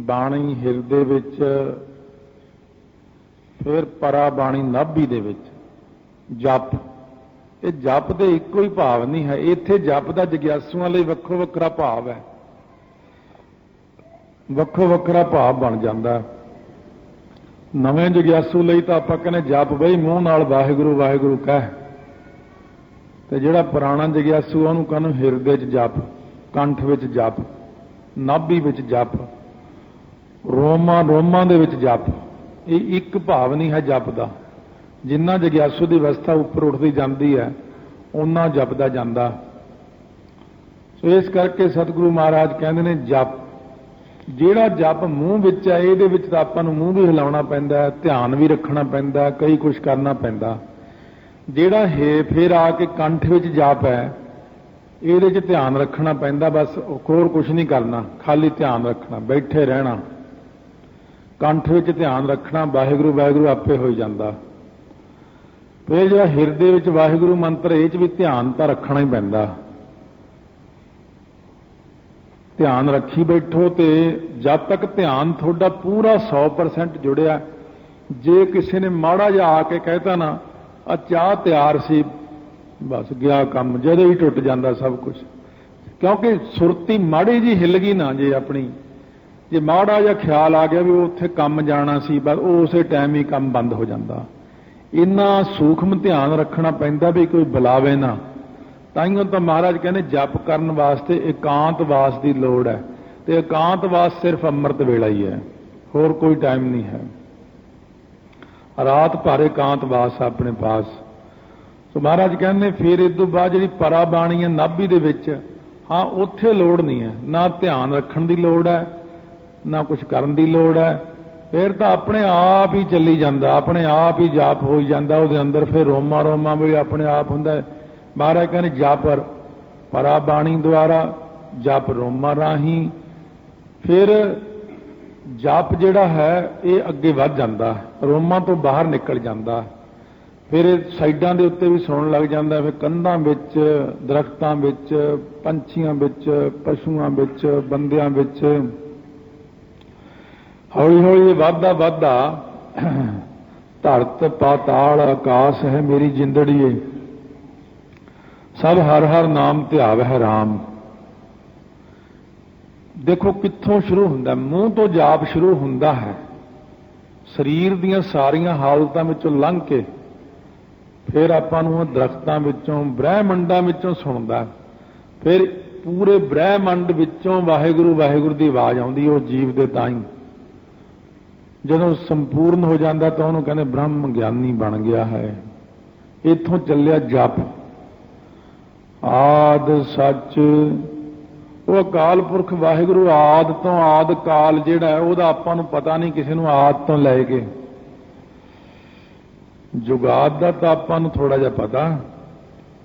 बाणी हिरदे विच, फिर परा बाणी नाभी दे विच जप। ये जप दे इको ही भाव नहीं है, इत्थे जप दा जग्यासुआं लई वक्खो वक्खरा भाव है, वक्खो वक्खरा भाव बन जाता। नवें जग्यासू लई तां आपां कहने जप बई मूँह नाल वाहिगुरू वाहिगुरू कह, ते जिहड़ा पुराना जग्यासू उहनूं कहने हिरदे च जप, कंठ विच जप, नाभी विच जप, रोमां रोमां दे विच जप। ये एक भाव नहीं है जप दा। जिन्ना जग्यासू की अवस्था उपर उठती जाती है उन्ना जपदा जाता। सो इस करके सतगुरु महाराज कहते हैं जप, जिहड़ा जप मूँह विच है इहदे विच तां आपां नूं मूँह भी हिलाउणा पैंदा है, ध्यान भी रखना पैंदा है, कई कुछ करना पैंदा। जिहड़ा हे फिर आके कंठ विच जप है इहदे च ध्यान रखना पैंदा, बस होर कुछ नहीं करना, खाली ध्यान रखना, बैठे रहना, कंठ विच ध्यान रखना, वाहिगुरू वाहिगुरू आपे हो जाता। फिर जो हिरदे विच वाहिगुरू मंत्र इह च भी ध्यान तो रखना ही पैंदा। ध्यान रखी बैठो, तो जब तक ध्यान थोड़ा पूरा 100% जुड़िया, जे किसी ने माड़ा जा आके कहता ना आ चाह तैयार सी, बस गया काम, जदों ही टुट जाता सब कुछ। क्योंकि सुरती माड़ी जी हिल गई ना जे अपनी, जे माड़ा जा ख्याल आ गया भी उत्थे काम जाना सी, बस उस टाइम ही काम बंद हो जाता। इन्ना सूक्ष्म ध्यान रखना पैंदा भी कोई बुलावे ना। ताइयों तो महाराज कहने जप करन वास्ते एकांतवास की लोड़ है, तो एकांतवास सिर्फ अमृत वेला ही है, होर कोई टाइम नहीं है। रात भर एकांतवास अपने पास। तो महाराज कहने फिर इस तो बाद जी परा बाणी है नाभी दे विच, हाँ उत्थे लोड़ नहीं है, ना ध्यान रखण की लोड़ है, ना कुछ करन की लोड़ है। फिर तो अपने आप ही चली जाता, अपने आप ही जाप हो जाता, उसके अंदर फिर रोमा रोमा भी अपने आप हुंदा। महाराज कहने जप परा बाणी द्वारा, जप रोमां राही, फिर जप जिहड़ा है ये अगे वध जांदा, रोमां तो बाहर निकल जांदा, फिर साइडां दे उत्ते भी सुणन लग जांदा, फिर कंधां विच, दरख्तां विच, पंछियां विच, पशुआं विच, बंदियां विच, हौली हौली वाधा वाधा धरत पाताल आकाश है मेरी जिंदड़ीए, सब हर हर नाम ध्याव है राम। देखो कित्थों शुरू हुंदा, मूँह तो जाप शुरू हुंदा है, शरीर दीयां सारियां हालतां विचों लंघ के फिर आपां नूं दरख्तां विचों ब्रह्मंडां विचों सुणदा, फिर पूरे ब्रह्मंड विचों वाहिगुरू वाहिगुरू दी आवाज़ आउंदी उस जीव दे ताईं। जदों संपूर्ण हो जाता तो उन्होंने कहते ब्रह्म ज्ञानी बन गया है। इत्थों चलिया जप आद सच, वो अकाल पुरख वाहिगुरू आद तो आद काल जिहड़ा है वह आपां नूं पता नहीं, किसी नूं आद तो लैके जुगाद दा तां आपां नूं थोड़ा जिहा पता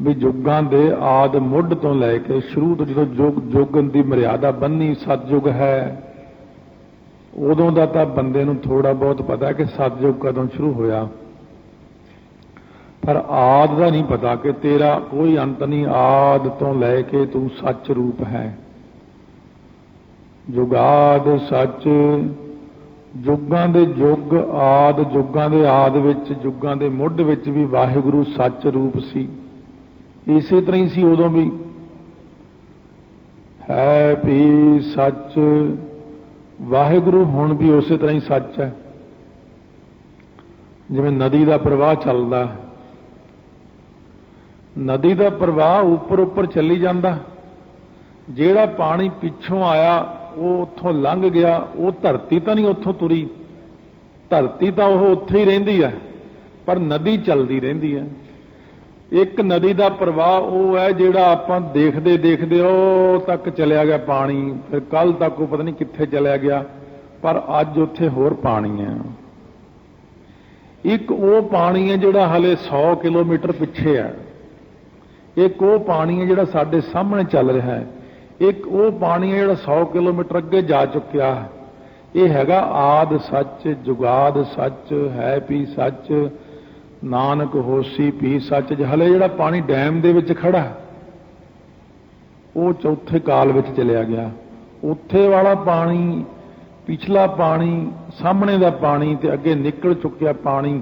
भी जुगां दे आद मुੱਢ तो लैके शुरू तो जो जुग जुगन की मर्यादा बन्नी सतयुग है उदों का तो बंदे नूं थोड़ा बहुत पता कि सतयुग कदों शुरू होया, पर आद का नहीं पता कि तेरा कोई अंत नहीं, आद तो लैके तू सच रूप है। जुगाद सच, जुगां दे जुग आद, जुगां दे आद विच, जुगां दे मुੱਢ विच भी वाहिगुरू सच रूप सी, इसे तरह ही सी उदों भी है भी सच। वाहिगुरू हुण भी उस तरह ही सच है, जिवें नदी का प्रवाह चलदा, नदी का प्रवाह उपर उपर चली जाता, जिहड़ा पानी पिछों आया वो उत्थों लंघ गया, वो धरती तो नहीं उत्थों तुरी, धरती तो वह उत्थे ही रहिंदी है, पर नदी चलती रहिंदी है। एक नदी का प्रवाह वो है जिहड़ा आपां देखदे देखदे ओ तक चलिया गया पानी, फिर कल तक वो पता नहीं कित्थे चलिया गया, पर अज उत्थे होर पानी है। एक वो पानी है जिहड़ा हले 100 किलोमीटर पिछे है, एक वो पानी है जिहड़ा साडे सामने चल रहा है, एक वो पानी है जिहड़ा 100 किलोमीटर अगे जा चुकिया है। ये हैगा आद सच, जुगाद सच, है भी सच, नानक होसी पी सच। हले जिहड़ा पानी डैम दे विच खड़ा वो चौथे काल विच चलिया गया, उत्थे वाला पानी, पिछला पानी, सामने दा पानी ते अगे निकल चुकिया पानी,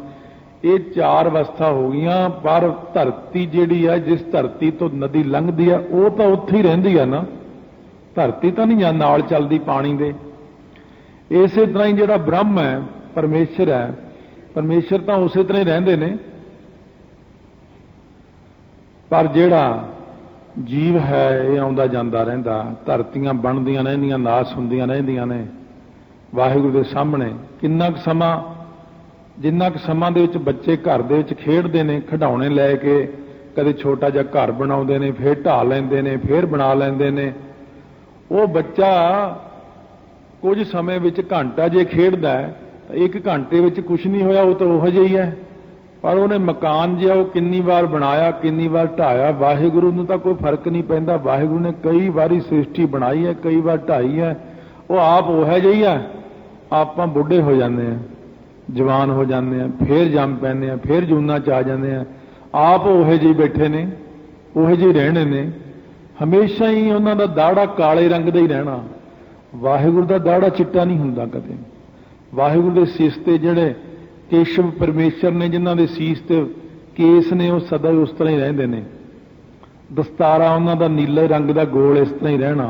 ये 4 अवस्था हो गई। पर धरती जिहड़ी है, जिस धरती तो नदी लंघदी है वो तो उत्थे ही रहिंदी है ना, धरती तो नहीं नाल चलदी पानी दे। इसे तरह ही जिहड़ा ब्रह्म है, परमेश्वर है, परमेश्वर तो उस तरह ही रहिंदे ने, पर जिहड़ा जीव है ये आउंदा जांदा रहिंदा, धरतियां बनदियां रहिंदियां, नाश हुंदियां रहिंदियां ने वाहिगुरू दे सामने। किन्ना क समां, जिन्ना क समां दे विच बच्चे घर दे विच खेडदे ने, खिडौणे लै के कदे छोटा जिहा घर बनाउंदे ने, फिर ढा लैंदे ने, फिर बना लैंदे ने। वो बच्चा कुछ समय विच घंटा जे खेडदा है, एक घंटे विच कुछ नहीं होया, वो तो उहो जिहा ही है, पर उन्हें मकान जिहा वो किन्नी बार बनाया, किन्नी बार ढाया। वाहिगुरू नूं तां कोई फर्क नहीं पैंदा, वाहिगुरू ने कई बारी सृष्टि बनाई है, कई बार ढाई है, वो आप उहो जिहा ही है। आपां बुढ़े हो जाते हैं, जवान हो जाते हैं, फिर जम पैंदे हैं, फिर जूना च आ जाते हैं, आप उहो जिहे बैठे ने, उहो जिहे रहने ने, हमेशा ही उन्हां दा दाड़ा काले रंग दा ही रहना। वाहिगुरू दा दाड़ा चिट्टा नहीं हुंदा कदे। वाहिगुरू दे सीस ते जिहड़े केशव परमेश्वर ने, जिन्हां दे सीस ते केस ने, वो सदा उस तरह ही रहिंदे ने। दस्तारा उन्हां दा नीले रंग दा गोल इस तरह ही रहना,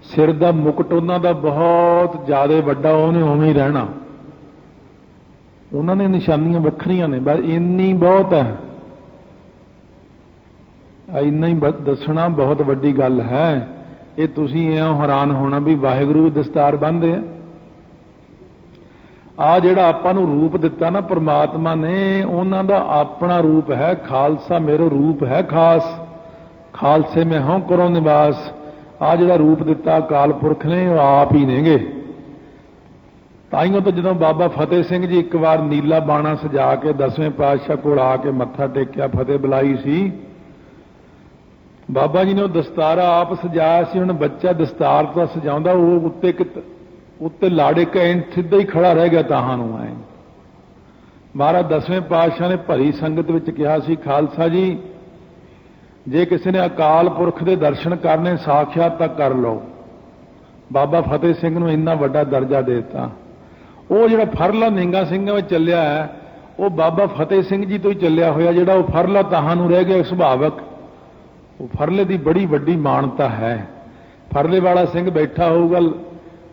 सिर दा मुकुट उन्हां दा बहुत ज्यादा वड्डा, उहने उवें ही रहना। उन्हां ने निशानियां वखरियां ने, बस इन्नी बहुत है, इन्ना ही दसना बहुत वड्डी गल है। ये तुसीं इउं हैरान होना भी वाहिगुरू भी दस्तार बन्नदे आ। आ जिहड़ा आपां नूं रूप दिता ना परमात्मा ने, उन्हां दा अपना रूप है। खालसा मेरो रूप है खास, खालसे में हों करो निवास। आ जिहड़ा रूप दिता अकाल पुरख ने, वो आप ही नेगे। ताइयों तो जदों बाबा फतेह सिंह जी एक बार नीला बाणा सजा के 10वें पातशाह कोल आके मत्था टेकिया, फतेह बुलाई सी, ਬਾਬਾ ਜੀ ਨੇ ਉਹ ਦਸਤਾਰਾ ਆਪ ਸਜਾਇਆ ਸੀ। ਹੁਣ ਬੱਚਾ ਦਸਤਾਰ ਤਾਂ ਸਜਾਉਂਦਾ, ਉਹ ਉੱਤੇ ਲਾੜੇ ਕਹਿਣ ਸਿੱਧਾ ਹੀ ਖੜਾ ਰਹਿ ਗਿਆ ਤਾਹਾਂ ਨੂੰ ਆਏ। ਮਹਾਰਾਜ 10ਵੇਂ ਪਾਤਸ਼ਾਹ ਨੇ ਭਰੀ ਸੰਗਤ ਵਿੱਚ ਕਿਹਾ ਸੀ, ਖਾਲਸਾ ਜੀ ਜੇ ਕਿਸੇ ਨੇ ਅਕਾਲ ਪੁਰਖ ਦੇ ਦਰਸ਼ਨ ਕਰਨੇ ਸਾਖਿਆਤ ਤਾਂ ਕਰ ਲਓ। ਬਾਬਾ ਫਤਿਹ ਸਿੰਘ ਨੂੰ ਇੰਨਾ ਵੱਡਾ ਦਰਜਾ ਦੇ ਦਿੱਤਾ। ਉਹ ਜਿਹੜਾ ਫਰਲਾ ਨਿੰਗਾ ਸਿੰਘਾਂ ਵਿੱਚ ਚੱਲਿਆ ਹੈ, ਉਹ ਬਾਬਾ ਫਤਿਹ ਸਿੰਘ ਜੀ ਤੋਂ ਹੀ ਚੱਲਿਆ ਹੋਇਆ। ਜਿਹੜਾ ਉਹ ਫਰਲਾ ਤਾਹਾਂ ਨੂੰ ਰਹਿ ਗਿਆ ਸੁਭਾਵਕ, ਉਹ ਫਰਲੇ ਦੀ ਬੜੀ ਵੱਡੀ ਮਾਨਤਾ ਹੈ। ਫਰਲੇ ਵਾਲਾ ਸਿੰਘ ਬੈਠਾ ਹੋਊਗਾ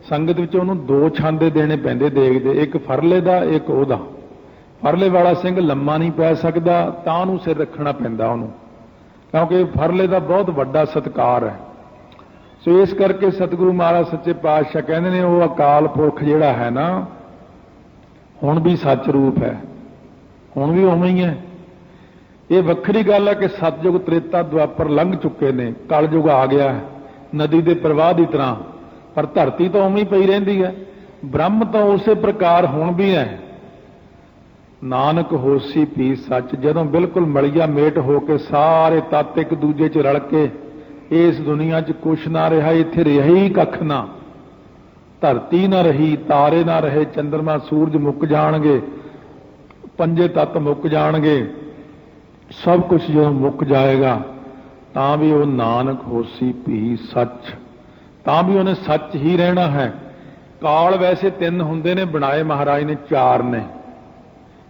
ਸੰਗਤ ਵਿੱਚ, ਉਹਨੂੰ 2 ਛਾਂਦੇ ਦੇਣੇ ਪੈਂਦੇ ਦੇਖਦੇ, ਇੱਕ ਫਰਲੇ ਦਾ ਇੱਕ ਉਹਦਾ। ਫਰਲੇ ਵਾਲਾ ਸਿੰਘ ਲੰਮਾ ਨਹੀਂ ਪੈ ਸਕਦਾ, ਤਾਂ ਉਹਨੂੰ ਸਿਰ ਰੱਖਣਾ ਪੈਂਦਾ ਉਹਨੂੰ, ਕਿਉਂਕਿ ਫਰਲੇ ਦਾ ਬਹੁਤ ਵੱਡਾ ਸਤਿਕਾਰ ਹੈ। ਸੋ ਇਸ ਕਰਕੇ ਸਤਿਗੁਰੂ ਮਹਾਰਾਜ ਸੱਚੇ ਪਾਤਸ਼ਾਹ ਕਹਿੰਦੇ ਨੇ ਉਹ ਅਕਾਲ ਪੁਰਖ ਜਿਹੜਾ ਹੈ ਨਾ, ਹੁਣ ਵੀ ਸੱਚ ਰੂਪ ਹੈ, ਹੁਣ ਵੀ ਉਵੇਂ ਹੀ ਹੈ। ਇਹ ਵੱਖਰੀ ਗੱਲ ਹੈ ਕਿ ਸਤਯੁਗ ਤ੍ਰੇਤਾ ਦੁਆਪਰ ਲੰਘ ਚੁੱਕੇ ਨੇ, ਕਲਯੁਗ ਆ ਗਿਆ ਨਦੀ ਦੇ ਪ੍ਰਵਾਹ ਦੀ ਤਰ੍ਹਾਂ, ਪਰ ਧਰਤੀ ਤਾਂ ਉਵੇਂ ਹੀ ਪਈ ਰਹਿੰਦੀ ਹੈ। ਬ੍ਰਹਮ ਤਾਂ ਉਸੇ ਪ੍ਰਕਾਰ ਹੁਣ ਵੀ ਹੈ। ਨਾਨਕ ਹੋਸੀ ਪੀ ਸੱਚ, ਜਦੋਂ ਬਿਲਕੁਲ ਮਲੀਆ ਮੇਟ ਹੋ ਕੇ ਸਾਰੇ ਤੱਤ ਇੱਕ ਦੂਜੇ 'ਚ ਰਲ ਕੇ ਇਸ ਦੁਨੀਆ 'ਚ ਕੁਛ ਨਾ ਰਿਹਾ, ਇੱਥੇ ਰਿਹਾ ਹੀ ਕੱਖ ਨਾ। ਧਰਤੀ ਨਾ ਰਹੀ, ਤਾਰੇ ਨਾ ਰਹੇ, ਚੰਦਰਮਾ ਸੂਰਜ ਮੁੱਕ ਜਾਣਗੇ, 5 ਤੱਤ ਮੁੱਕ ਜਾਣਗੇ, ਸਭ ਕੁਝ ਜਦੋਂ ਮੁੱਕ ਜਾਏਗਾ ਤਾਂ ਵੀ ਉਹ ਨਾਨਕ ਹੋਸੀ ਪੀ ਸੱਚ, ਤਾਂ ਵੀ ਉਹਨੇ ਸੱਚ ਹੀ ਰਹਿਣਾ ਹੈ। ਕਾਲ ਵੈਸੇ 3 ਹੁੰਦੇ ਨੇ, ਬਣਾਏ ਮਹਾਰਾਜ ਨੇ 4 ਨੇ,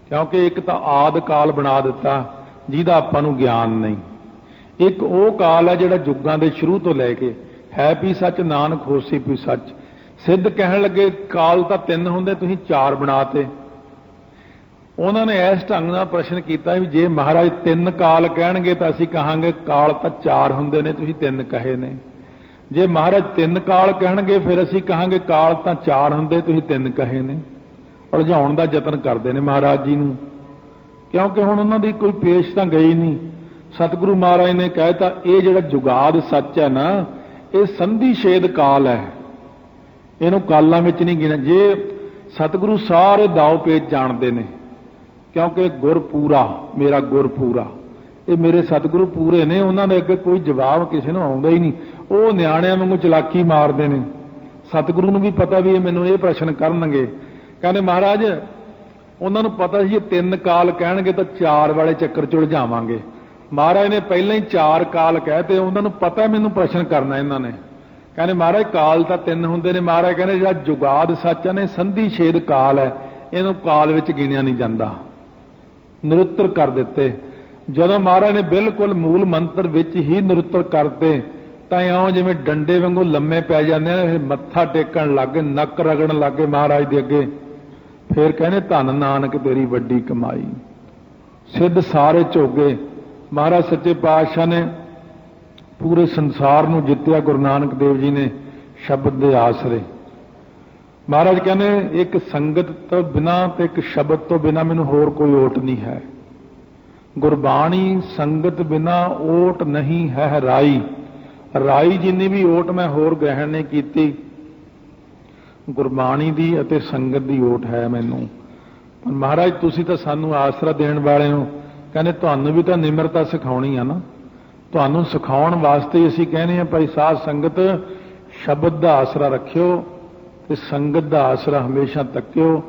ਕਿਉਂਕਿ ਇੱਕ ਤਾਂ ਆਦਿ ਕਾਲ ਬਣਾ ਦਿੱਤਾ ਜਿਹਦਾ ਆਪਾਂ ਨੂੰ ਗਿਆਨ ਨਹੀਂ। ਇੱਕ ਉਹ ਕਾਲ ਹੈ ਜਿਹੜਾ ਯੁੱਗਾਂ ਦੇ ਸ਼ੁਰੂ ਤੋਂ ਲੈ ਕੇ ਹੈ ਵੀ ਸੱਚ, ਨਾਨਕ ਹੋਸੀ ਵੀ ਸੱਚ। ਸਿੱਧ ਕਹਿਣ ਲੱਗੇ ਕਾਲ ਤਾਂ 3 ਹੁੰਦੇ, ਤੁਸੀਂ 4 ਬਣਾਤੇ। ਉਹਨਾਂ ਨੇ ਇਸ ਢੰਗ ਨਾਲ ਪ੍ਰਸ਼ਨ ਕੀਤਾ ਵੀ ਜੇ ਮਹਾਰਾਜ 3 ਕਾਲ ਕਹਿਣਗੇ ਤਾਂ ਅਸੀਂ ਕਹਾਂਗੇ ਕਾਲ ਤਾਂ 4 ਹੁੰਦੇ ਨੇ, ਤੁਸੀਂ 3 ਕਹੇ ਨੇ। ਜੇ ਮਹਾਰਾਜ 3 ਕਾਲ ਕਹਿਣਗੇ ਫਿਰ ਅਸੀਂ ਕਹਾਂਗੇ ਕਾਲ ਤਾਂ 4 ਹੁੰਦੇ, ਤੁਸੀਂ 3 ਕਹੇ ਨੇ। ਉਲਝਾਉਣ ਦਾ ਯਤਨ ਕਰਦੇ ਨੇ ਮਹਾਰਾਜ ਜੀ ਨੂੰ, ਕਿਉਂਕਿ ਹੁਣ ਉਹਨਾਂ ਦੀ ਕੋਈ ਪੇਸ਼ ਤਾਂ ਗਈ ਨਹੀਂ। ਸਤਿਗੁਰੂ ਮਹਾਰਾਜ ਨੇ ਕਹਿਤਾ ਇਹ ਜਿਹੜਾ ਜੁਗਾਦ ਸੱਚ ਹੈ ਨਾ, ਇਹ ਸੰਧੀ ਛੇਦ ਕਾਲ ਹੈ, ਇਹਨੂੰ ਕਾਲਾਂ ਵਿੱਚ ਨਹੀਂ ਗਿਣਿਆ। ਜੇ ਸਤਿਗੁਰੂ ਸਾਰੇ ਦਾਉ ਪੇਚ ਜਾਣਦੇ ਨੇ, ਕਿਉਂਕਿ ਗੁਰ ਪੂਰਾ, ਮੇਰਾ ਗੁਰ ਪੂਰਾ, ਇਹ ਮੇਰੇ ਸਤਿਗੁਰੂ ਪੂਰੇ ਨੇ, ਉਹਨਾਂ ਦੇ ਅੱਗੇ ਕੋਈ ਜਵਾਬ ਕਿਸੇ ਨੂੰ ਆਉਂਦਾ ਹੀ ਨਹੀਂ। ਉਹ ਨਿਆਣਿਆਂ ਵਾਂਗੂ ਚਲਾਕੀ ਮਾਰਦੇ ਨੇ। ਸਤਿਗੁਰੂ ਨੂੰ ਵੀ ਪਤਾ ਵੀ ਇਹ ਮੈਨੂੰ ਇਹ ਪ੍ਰਸ਼ਨ ਕਰਨਗੇ। ਕਹਿੰਦੇ ਮਹਾਰਾਜ ਉਹਨਾਂ ਨੂੰ ਪਤਾ ਸੀ ਇਹ 3 ਕਾਲ ਕਹਿਣਗੇ ਤਾਂ 4 ਵਾਲੇ ਚੱਕਰ 'ਚ ਉਲਝਾਵਾਂਗੇ। ਮਹਾਰਾਜ ਨੇ ਪਹਿਲਾਂ ਹੀ 4 ਕਾਲ ਕਹਿਤੇ, ਉਹਨਾਂ ਨੂੰ ਪਤਾ ਮੈਨੂੰ ਪ੍ਰਸ਼ਨ ਕਰਨਾ ਇਹਨਾਂ ਨੇ। ਕਹਿੰਦੇ ਮਹਾਰਾਜ ਕਾਲ ਤਾਂ 3 ਹੁੰਦੇ ਨੇ। ਮਹਾਰਾਜ ਕਹਿੰਦੇ ਜਿਹੜਾ ਜੁਗਾਦ ਸੱਚ ਨੇ ਸੰਧੀ ਛੇਦ ਕਾਲ ਹੈ, ਇਹਨੂੰ ਕਾਲ ਵਿੱਚ ਗਿਣਿਆ ਨਹੀਂ ਜਾਂਦਾ, ਨਿਰੁੱਤਰ ਕਰ ਦਿੱਤੇ। ਜਦੋਂ ਮਹਾਰਾਜ ਨੇ ਬਿਲਕੁਲ ਮੂਲ ਮੰਤਰ ਵਿੱਚ ਹੀ ਨਿਰੁੱਤਰ ਕਰਤੇ ਤਾਂ ਇਉਂ ਜਿਵੇਂ ਡੰਡੇ ਵਾਂਗੂ ਲੰਮੇ ਪੈ ਜਾਂਦੇ ਨੇ, ਮੱਥਾ ਟੇਕਣ ਲੱਗੇ, ਨੱਕ ਰਗੜਨ ਲੱਗੇ ਮਹਾਰਾਜ ਦੇ ਅੱਗੇ। ਫਿਰ ਕਹਿੰਦੇ ਧੰਨ ਨਾਨਕ ਤੇਰੀ ਵੱਡੀ ਕਮਾਈ। ਸਿੱਧ ਸਾਰੇ ਝੋਗੇ। ਮਹਾਰਾਜ ਸੱਚੇ ਪਾਤਸ਼ਾਹ ਨੇ ਪੂਰੇ ਸੰਸਾਰ ਨੂੰ ਜਿੱਤਿਆ, ਗੁਰੂ ਨਾਨਕ ਦੇਵ ਜੀ ਨੇ ਸ਼ਬਦ ਦੇ ਆਸਰੇ। ਮਹਾਰਾਜ ਕਹਿੰਦੇ ਇੱਕ ਸੰਗਤ ਤੋਂ ਬਿਨਾਂ ਤੇ ਇੱਕ ਸ਼ਬਦ ਤੋਂ ਬਿਨਾਂ ਮੈਨੂੰ ਹੋਰ ਕੋਈ ਓਟ ਨਹੀਂ ਹੈ। ਗੁਰਬਾਣੀ ਸੰਗਤ ਬਿਨਾਂ ਓਟ ਨਹੀਂ ਹੈ ਰਾਈ। ਰਾਈ ਜਿੰਨੀ ਵੀ ਓਟ ਮੈਂ ਹੋਰ ਗ੍ਰਹਿਣ ਨਹੀਂ ਕੀਤੀ, ਗੁਰਬਾਣੀ ਦੀ ਅਤੇ ਸੰਗਤ ਦੀ ਓਟ ਹੈ ਮੈਨੂੰ। ਪਰ ਮਹਾਰਾਜ ਤੁਸੀਂ ਤਾਂ ਸਾਨੂੰ ਆਸਰਾ ਦੇਣ ਵਾਲੇ ਹੋ, ਕਹਿੰਦੇ ਤੁਹਾਨੂੰ ਵੀ ਤਾਂ ਨਿਮਰਤਾ ਸਿਖਾਉਣੀ ਆ ਨਾ, ਤੁਹਾਨੂੰ ਸਿਖਾਉਣ ਵਾਸਤੇ ਅਸੀਂ ਕਹਿੰਦੇ ਹਾਂ ਭਾਈ ਸਾਧ ਸੰਗਤ ਸ਼ਬਦ ਦਾ ਆਸਰਾ ਰੱਖਿਓ ਤੇ ਸੰਗਤ ਦਾ ਆਸਰਾ ਹਮੇਸ਼ਾ ਤੱਕਿਓ।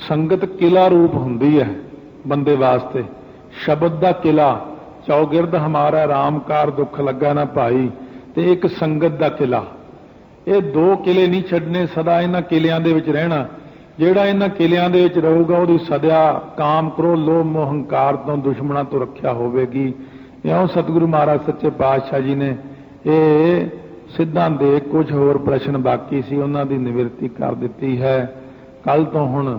ਸੰਗਤ ਕਿਲਾ ਰੂਪ ਹੁੰਦੀ ਹੈ ਬੰਦੇ ਵਾਸਤੇ, ਸ਼ਬਦ ਦਾ ਕਿਲਾ। ਚੌਗਿਰਦ ਹਮਾਰਾ ਰਾਮਕਾਰ ਦੁੱਖ ਲੱਗਾ ਨਾ ਭਾਈ, ਤੇ ਇੱਕ ਸੰਗਤ ਦਾ ਕਿਲਾ। ਇਹ 2 ਕਿਲੇ ਨਹੀਂ ਛੱਡਣੇ, ਸਦਾ ਇਹਨਾਂ ਕਿਲਿਆਂ ਦੇ ਵਿੱਚ ਰਹਿਣਾ। ਜਿਹੜਾ ਇਹਨਾਂ ਕਿਲਿਆਂ ਦੇ ਵਿੱਚ ਰਹੂਗਾ ਉਹਦੀ ਸਦਾ ਕਾਮ ਕ੍ਰੋਧ ਲੋਭ ਮੋਹ ਹੰਕਾਰ ਤੋਂ ਦੁਸ਼ਮਣਾਂ ਤੋਂ ਰੱਖਿਆ ਹੋਵੇਗੀ। ਇਉਂ ਸਤਿਗੁਰੂ ਮਹਾਰਾਜ ਸੱਚੇ ਪਾਤਸ਼ਾਹ ਜੀ ਨੇ ਇਹ ਸਿੱਧਾਂ ਦੇ ਕੁਝ ਹੋਰ ਪ੍ਰਸ਼ਨ ਬਾਕੀ ਸੀ, ਉਹਨਾਂ ਦੀ ਨਿਵਰਤੀ ਕਰ ਦਿੱਤੀ ਹੈ। ਕੱਲ ਤੋਂ ਹੁਣ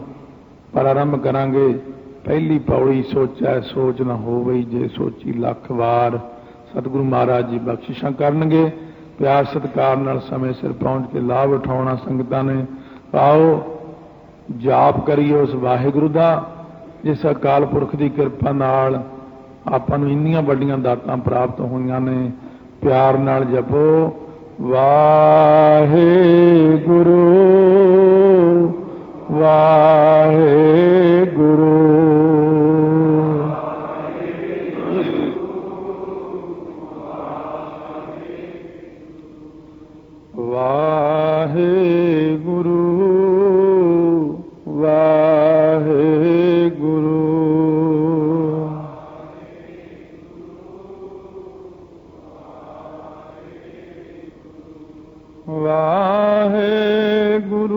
ਪ੍ਰਾਰੰਭ ਕਰਾਂਗੇ। ਪਹਿਲੀ ਪੌੜੀ ਸੋਚੈ ਸੋਚ ਨਾ ਹੋਵਈ, ਜੇ ਸੋਚੀ ਲੱਖ ਵਾਰ। ਸਤਿਗੁਰੂ ਮਹਾਰਾਜ ਜੀ ਬਖਸ਼ਿਸ਼ਾਂ ਕਰਨਗੇ। ਪਿਆਰ ਸਤਿਕਾਰ ਨਾਲ ਸਮੇਂ ਸਿਰ ਪਹੁੰਚ ਕੇ ਲਾਭ ਉਠਾਉਣਾ ਸੰਗਤਾਂ ਨੇ। ਆਓ ਜਾਪ ਕਰੀਏ ਉਸ ਵਾਹਿਗੁਰੂ ਦਾ ਜਿਸ ਅਕਾਲ ਪੁਰਖ ਦੀ ਕਿਰਪਾ ਨਾਲ ਆਪਾਂ ਨੂੰ ਇੰਨੀਆਂ ਵੱਡੀਆਂ ਦਾਤਾਂ ਪ੍ਰਾਪਤ ਹੋਈਆਂ ਨੇ। ਪਿਆਰ ਨਾਲ ਜਪੋ ਵਾਹਿਗੁਰੂ ਵਾਹਿਗੁਰੂ। ਵਾਹਿਗੁਰੂ ਵਾਹਿਗੁਰੂ ਵਾਹਿਗੁਰੂ